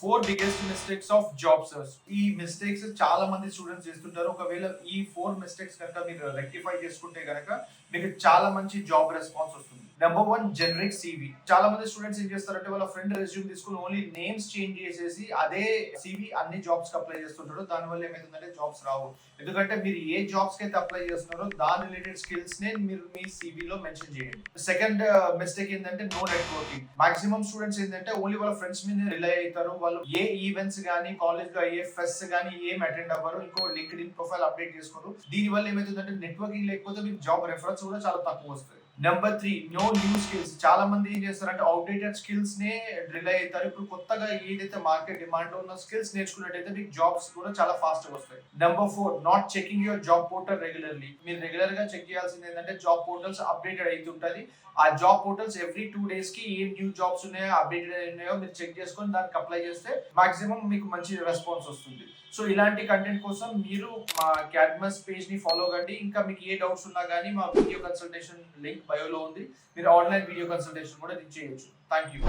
4 biggest mistakes of job search. ఈ mistakes చాలా మంది స్టూడెంట్స్ చేస్తుంటారు. ఒకవేళ ఈ 4 మిస్టేక్స్ కనుక మీరు రెక్టిఫై చేసుకుంటే గనక మీకు చాలా మంచి జాబ్ రెస్పాన్స్ వస్తుంది. Number 1, generic CV. చాలా మంది స్టూడెంట్స్ ఏం చేస్తారంటే వాళ్ళ ఫ్రెండ్ రెజ్యూమ్ తీసుకుని ఓన్లీ నేమ్స్ చేంజ్ చేసేసి అదే సివి అన్ని జాబ్స్ కి అప్లై చేస్తుంటారు. దానివల్ల ఏమైతుందంటే జాబ్స్ రావు. ఎందుకంటే మీరు ఏ జాబ్స్ కి అయితే అప్లై చేస్తున్నారో దాని రిలేటెడ్ స్కిల్స్ నే మీరు మీ సివిలో మెన్షన్ చేయండి. సెకండ్ మిస్టేక్ ఏంటంటే నో నెట్వర్కింగ్. మాక్సిమం స్టూడెంట్స్ ఏంటంటే ఓన్లీ వాళ్ళ ఫ్రెండ్స్ మీద రిలై అవుతారు. వాళ్ళు ఏ ఈవెంట్స్ గానీ కాలేజ్ లో అయ్యే ఫెస్ట్ గానీ ఏం అటెండ్ అవ్వరు. ఇంకో లింక్డ్ ఇన్ ప్రొఫైల్ అప్డేట్ చేసుకోరు. దీని వల్ల ఏమైతుందంటే నెట్వర్కింగ్ లేకపోతే మీకు జాబ్ రెఫరెన్స్ కూడా చాలా తక్కువ వస్తుంది. Number 3, no new skills. చాలా మంది ఏం చేస్తారంటే అవుట్డేటెడ్ స్కిల్స్ నే రిలై అవుతారు. ఇప్పుడు కొత్తగా ఏదైతే మార్కెట్ డిమాండ్ లో ఉన్న స్కిల్స్ నేర్చుకున్నట్టయితే మీకు జాబ్స్ కూడా చాలా ఫాస్ట్ గా వస్తాయి. Number 4, not checking your job portal regularly. మీరు రెగ్యులర్ గా చెక్ చేయాల్సింది ఏంటంటే జాబ్ పోర్టల్స్ అప్డేటెడ్ అవుతుంటది. ఆ జాబ్ పోర్టల్స్ ఎవ్రీ 2 days కి ఏం న్యూ జాబ్స్ ఉన్నాయో అప్డేటెడ్ ఉన్నాయో మీరు చెక్ చేసుకొని దానికి అప్లై చేస్తే మాక్సిమం మీకు మంచి రెస్పాన్స్ వస్తుంది. సో ఇలాంటి కంటెంట్ కోసం మీరు మా క్యాడ్మస్ పేజ్ ని ఫాలో కండి. ఇంకా మీకు ఏ డౌట్స్ ఉన్నా కానీ మా వీడియో కన్సల్టేషన్ లింక్ బయోలో ఉంది. మీరు ఆన్లైన్ వీడియో కన్సల్టేషన్ కూడా చేయొచ్చు. Thank you.